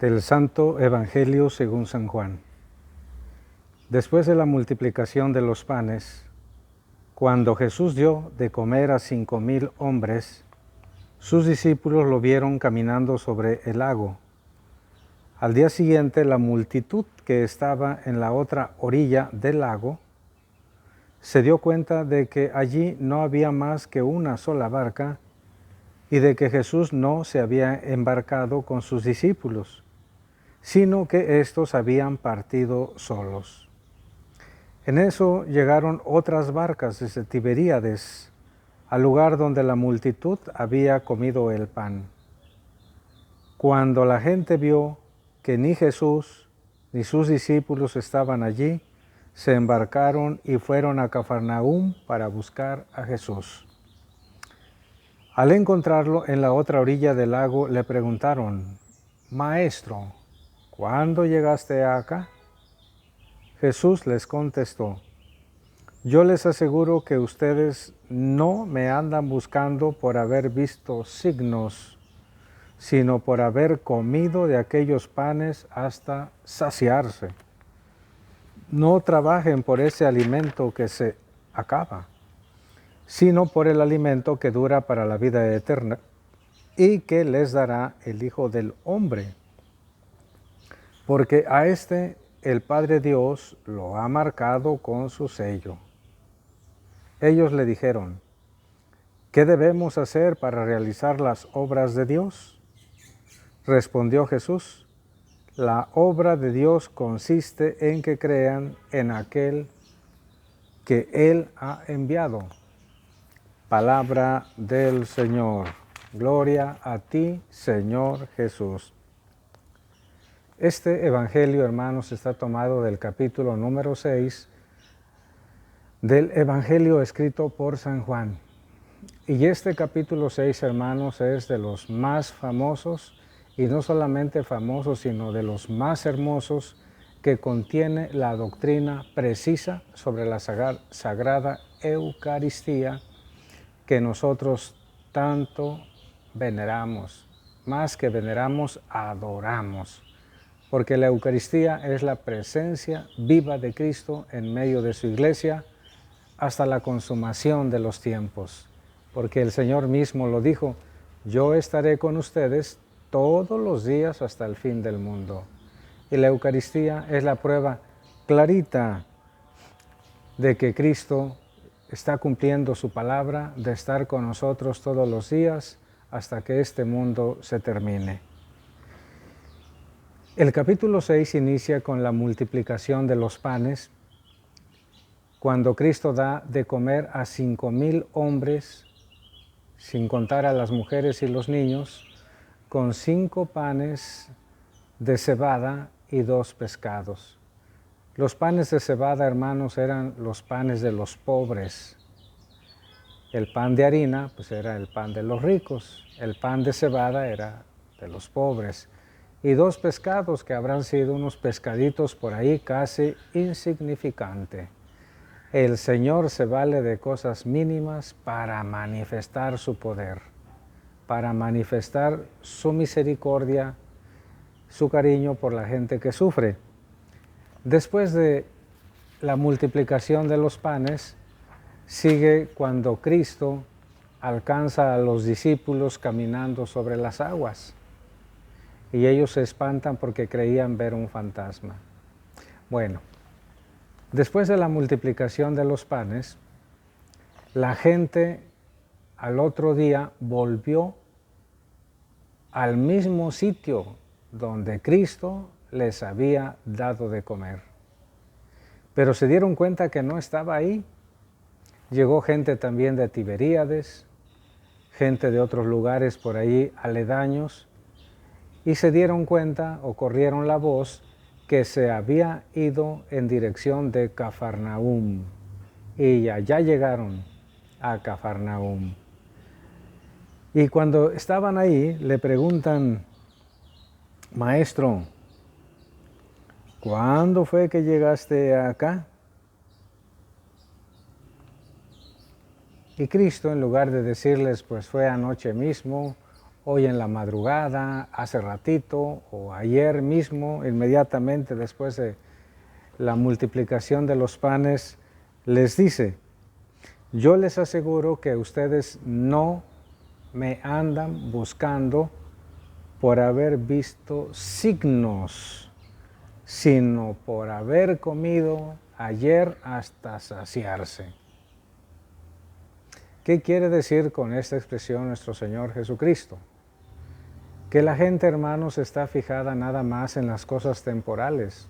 Del Santo Evangelio según San Juan. Después de la multiplicación de los panes, cuando Jesús dio de comer a 5,000 hombres, sus discípulos lo vieron caminando sobre el lago. Al día siguiente, la multitud que estaba en la otra orilla del lago se dio cuenta de que allí no había más que una sola barca y de que Jesús no se había embarcado con sus discípulos, sino que éstos habían partido solos. En eso llegaron otras barcas desde Tiberíades, al lugar donde la multitud había comido el pan. Cuando la gente vio que ni Jesús ni sus discípulos estaban allí, se embarcaron y fueron a Cafarnaúm para buscar a Jesús. Al encontrarlo en la otra orilla del lago, le preguntaron: «Maestro, ¿cuándo llegaste acá?». Jesús les contestó: «Yo les aseguro que ustedes no me andan buscando por haber visto signos, sino por haber comido de aquellos panes hasta saciarse. No trabajen por ese alimento que se acaba, sino por el alimento que dura para la vida eterna y que les dará el Hijo del Hombre. Porque a este el Padre Dios lo ha marcado con su sello». Ellos le dijeron: «¿Qué debemos hacer para realizar las obras de Dios?». Respondió Jesús: «La obra de Dios consiste en que crean en aquel que Él ha enviado». Palabra del Señor. Gloria a ti, Señor Jesús. Este evangelio, hermanos, está tomado del capítulo número 6 del evangelio escrito por San Juan. Y este capítulo 6, hermanos, es de los más famosos, y no solamente famosos, sino de los más hermosos, que contiene la doctrina precisa sobre la Sagrada Eucaristía que nosotros tanto veneramos, más que veneramos, adoramos. Porque la Eucaristía es la presencia viva de Cristo en medio de su iglesia hasta la consumación de los tiempos. Porque el Señor mismo lo dijo: «Yo estaré con ustedes todos los días hasta el fin del mundo». Y la Eucaristía es la prueba clarita de que Cristo está cumpliendo su palabra de estar con nosotros todos los días hasta que este mundo se termine. El capítulo 6 inicia con la multiplicación de los panes, cuando Cristo da de comer a 5,000 hombres, sin contar a las mujeres y los niños, con 5 panes de cebada y 2 pescados. Los panes de cebada, hermanos, eran los panes de los pobres. El pan de harina, pues era el pan de los ricos. El pan de cebada era de los pobres. Y 2 pescados, que habrán sido unos pescaditos por ahí casi insignificantes. El Señor se vale de cosas mínimas para manifestar su poder, para manifestar su misericordia, su cariño por la gente que sufre. Después de la multiplicación de los panes, sigue cuando Cristo alcanza a los discípulos caminando sobre las aguas. Y ellos se espantan porque creían ver un fantasma. Bueno, después de la multiplicación de los panes, la gente al otro día volvió al mismo sitio donde Cristo les había dado de comer. Pero se dieron cuenta que no estaba ahí. Llegó gente también de Tiberíades, gente de otros lugares por ahí aledaños, y se dieron cuenta o corrieron la voz que se había ido en dirección de Cafarnaúm. Y ya llegaron a Cafarnaúm. Y cuando estaban ahí, le preguntan: «Maestro, ¿cuándo fue que llegaste acá?». Y Cristo, en lugar de decirles, pues fue anoche mismo, hoy en la madrugada, hace ratito o ayer mismo, inmediatamente después de la multiplicación de los panes, les dice: yo les aseguro que ustedes no me andan buscando por haber visto signos, sino por haber comido ayer hasta saciarse. ¿Qué quiere decir con esta expresión nuestro Señor Jesucristo? Que la gente, hermanos, está fijada nada más en las cosas temporales,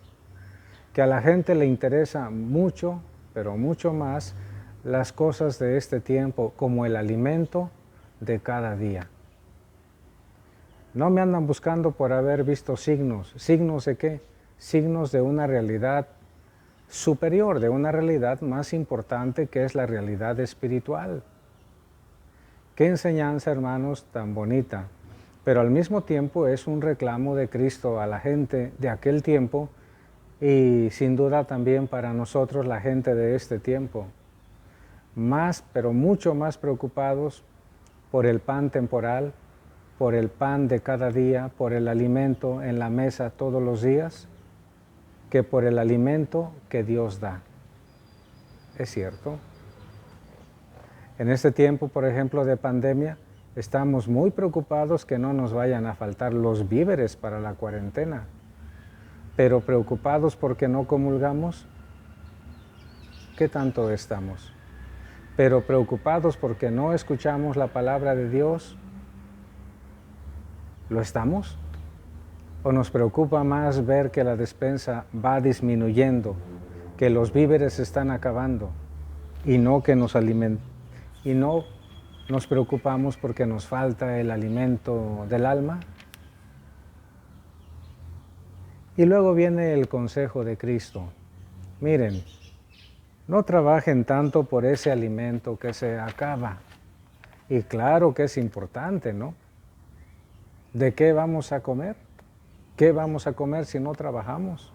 que a la gente le interesa mucho, pero mucho más, las cosas de este tiempo, como el alimento de cada día. No me andan buscando por haber visto signos. ¿Signos de qué? Signos de una realidad superior, de una realidad más importante, que es la realidad espiritual. Qué enseñanza, hermanos, tan bonita, pero al mismo tiempo es un reclamo de Cristo a la gente de aquel tiempo y sin duda también para nosotros, la gente de este tiempo. Más, pero mucho más preocupados por el pan temporal, por el pan de cada día, por el alimento en la mesa todos los días, que por el alimento que Dios da. ¿Es cierto? En este tiempo, por ejemplo, de pandemia, estamos muy preocupados que no nos vayan a faltar los víveres para la cuarentena, pero preocupados porque no comulgamos. ¿Qué tanto estamos? Pero preocupados porque no escuchamos la palabra de Dios. ¿Lo estamos? ¿O nos preocupa más ver que la despensa va disminuyendo, que los víveres se están acabando y no que nos y no nos preocupamos porque nos falta el alimento del alma? Y luego viene el consejo de Cristo. Miren, no trabajen tanto por ese alimento que se acaba. Y claro que es importante, ¿no? ¿De qué vamos a comer? ¿Qué vamos a comer si no trabajamos?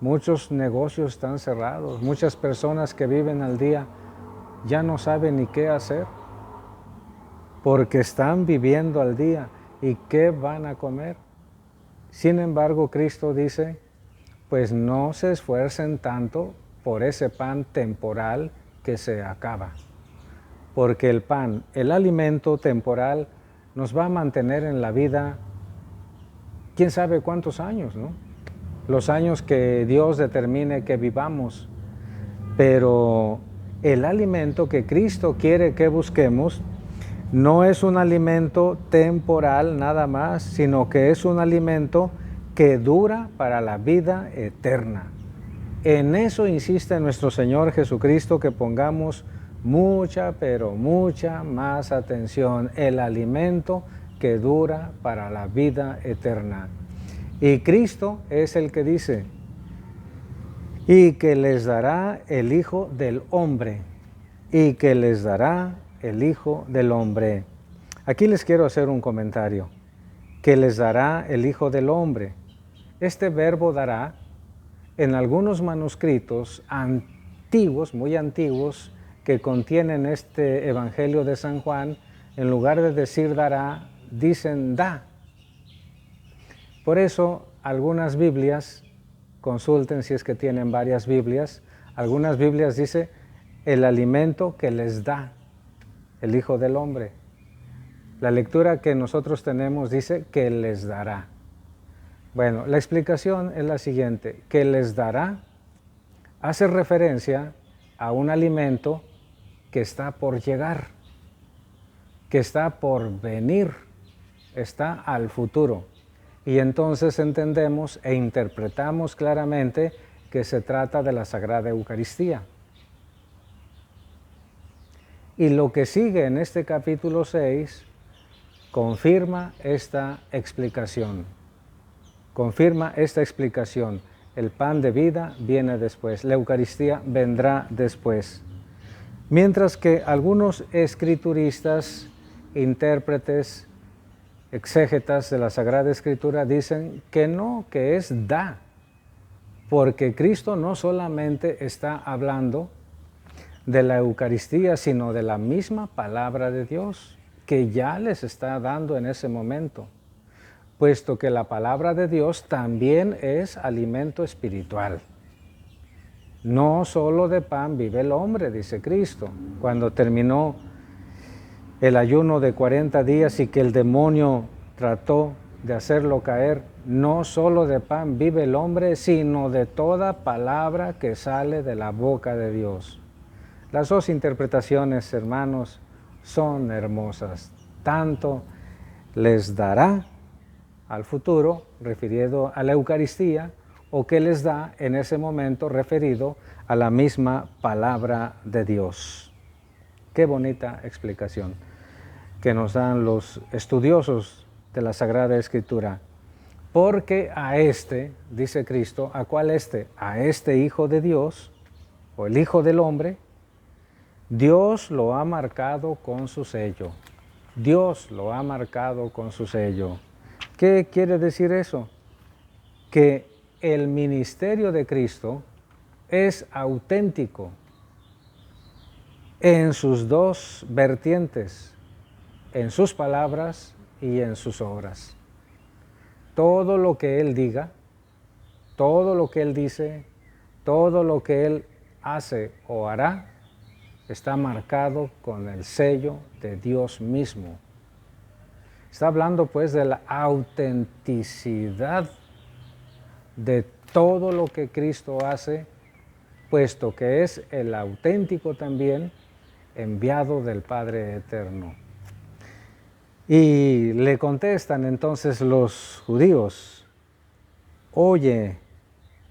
Muchos negocios están cerrados, muchas personas que viven al día ya no saben ni qué hacer, porque están viviendo al día. ¿Y qué van a comer? Sin embargo, Cristo dice, pues no se esfuercen tanto por ese pan temporal que se acaba, porque el pan, el alimento temporal, nos va a mantener en la vida quién sabe cuántos años, ¿no? Los años que Dios determine que vivamos. Pero el alimento que Cristo quiere que busquemos no es un alimento temporal nada más, sino que es un alimento que dura para la vida eterna. En eso insiste nuestro Señor Jesucristo, que pongamos mucha, pero mucha más atención. El alimento que dura para la vida eterna. Y Cristo es el que dice, y que les dará el Hijo del Hombre, y que les dará el Hijo del Hombre. Aquí les quiero hacer un comentario. Que les dará el Hijo del Hombre. Este verbo dará, en algunos manuscritos antiguos, muy antiguos, que contienen este Evangelio de San Juan, en lugar de decir dará, dicen da. Por eso algunas Biblias, consulten si es que tienen varias Biblias, algunas Biblias dice el alimento que les da el Hijo del Hombre. La lectura que nosotros tenemos dice que les dará. Bueno, la explicación es la siguiente, que les dará hace referencia a un alimento que está por llegar, que está por venir, está al futuro. Y entonces entendemos e interpretamos claramente que se trata de la Sagrada Eucaristía. Y lo que sigue en este capítulo 6 confirma esta explicación. Confirma esta explicación. El pan de vida viene después, la Eucaristía vendrá después. Mientras que algunos escrituristas, intérpretes, exégetas de la Sagrada Escritura dicen que no, que es da, porque Cristo no solamente está hablando de la Eucaristía, sino de la misma palabra de Dios, que ya les está dando en ese momento, puesto que la palabra de Dios también es alimento espiritual. No solo de pan vive el hombre, dice Cristo. Cuando terminó el ayuno de 40 días y que el demonio trató de hacerlo caer, no solo de pan vive el hombre, sino de toda palabra que sale de la boca de Dios. Las dos interpretaciones, hermanos, son hermosas. Tanto les dará al futuro, referido a la Eucaristía, o que les da en ese momento referido a la misma palabra de Dios. Qué bonita explicación que nos dan los estudiosos de la Sagrada Escritura. Porque a este, dice Cristo, ¿a cuál este? A este Hijo de Dios, o el Hijo del Hombre, Dios lo ha marcado con su sello. Dios lo ha marcado con su sello. ¿Qué quiere decir eso? Que el ministerio de Cristo es auténtico en sus dos vertientes, en sus palabras y en sus obras. Todo lo que Él diga, todo lo que Él dice, todo lo que Él hace o hará, está marcado con el sello de Dios mismo. Está hablando pues de la autenticidad de todo lo que Cristo hace, puesto que es el auténtico también enviado del Padre Eterno. Y le contestan entonces los judíos: oye,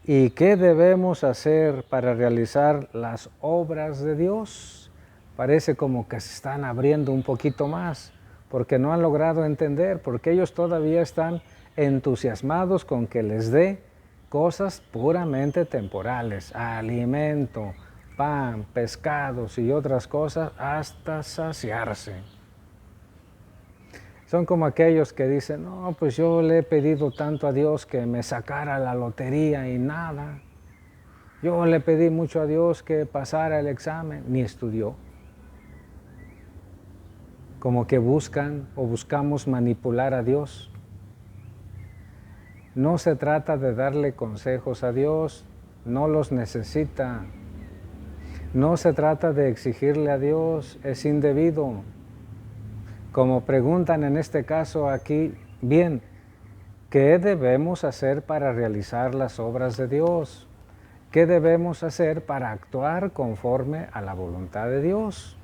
¿y qué debemos hacer para realizar las obras de Dios? Parece como que se están abriendo un poquito más, porque no han logrado entender, porque ellos todavía están entusiasmados con que les dé cosas puramente temporales, alimento, pan, pescados y otras cosas hasta saciarse. Son como aquellos que dicen: no, pues yo le he pedido tanto a Dios que me sacara la lotería y nada. Yo le pedí mucho a Dios que pasara el examen, ni estudió. Como que buscan o buscamos manipular a Dios. No se trata de darle consejos a Dios, no los necesita. No se trata de exigirle a Dios, es indebido. Como preguntan en este caso aquí, bien, ¿qué debemos hacer para realizar las obras de Dios? ¿Qué debemos hacer para actuar conforme a la voluntad de Dios?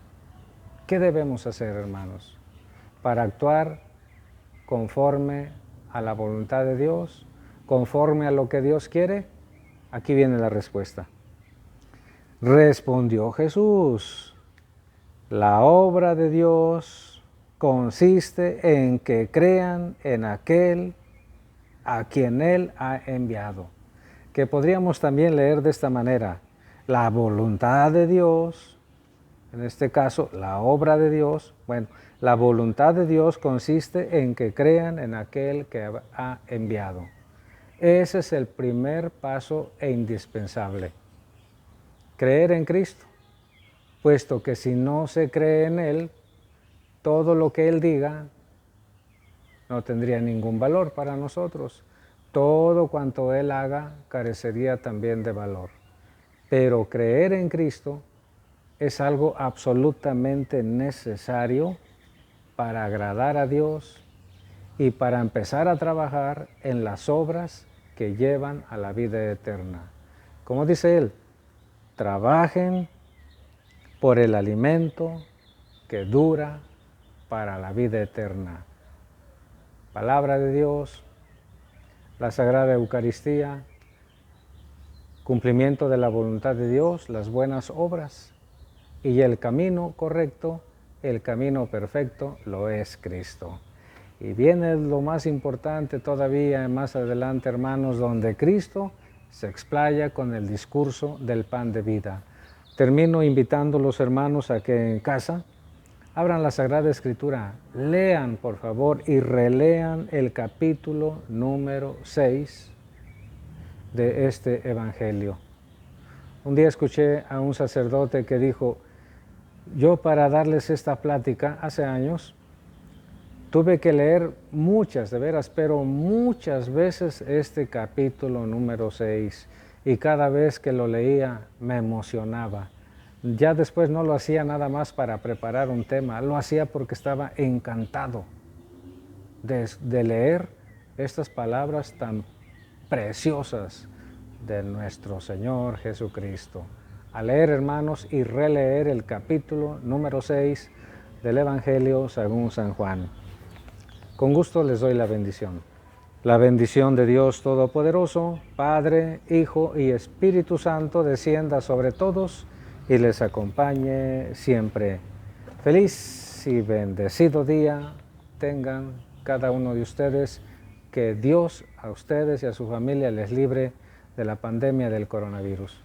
¿Qué debemos hacer, hermanos, para actuar conforme a la voluntad de Dios, conforme a lo que Dios quiere? Aquí viene la respuesta. Respondió Jesús: la obra de Dios consiste en que crean en aquel a quien Él ha enviado. Que podríamos también leer de esta manera: la voluntad de Dios, en este caso la obra de Dios, bueno, la voluntad de Dios consiste en que crean en aquel que ha enviado. Ese es el primer paso e indispensable. Creer en Cristo, puesto que si no se cree en Él, todo lo que Él diga no tendría ningún valor para nosotros. Todo cuanto Él haga carecería también de valor. Pero creer en Cristo es algo absolutamente necesario para agradar a Dios y para empezar a trabajar en las obras que llevan a la vida eterna. Como dice Él, trabajen por el alimento que dura para la vida eterna. Palabra de Dios, la Sagrada Eucaristía, cumplimiento de la voluntad de Dios, las buenas obras, y el camino correcto, el camino perfecto, lo es Cristo. Y viene lo más importante todavía más adelante, hermanos, donde Cristo se explaya con el discurso del pan de vida. Termino invitando a los hermanos a que en casa abran la Sagrada Escritura, lean por favor y relean el capítulo número 6 de este Evangelio. Un día escuché a un sacerdote que dijo: yo para darles esta plática hace años, Tuve que leer muchas, de veras, pero muchas veces este capítulo número 6 y cada vez que lo leía me emocionaba. Ya después no lo hacía nada más para preparar un tema, lo hacía porque estaba encantado de leer estas palabras tan preciosas de nuestro Señor Jesucristo. A leer, hermanos, y releer el capítulo número 6 del Evangelio según San Juan. Con gusto les doy la bendición. La bendición de Dios Todopoderoso, Padre, Hijo y Espíritu Santo, descienda sobre todos y les acompañe siempre. Feliz y bendecido día tengan cada uno de ustedes. Que Dios a ustedes y a su familia les libre de la pandemia del coronavirus.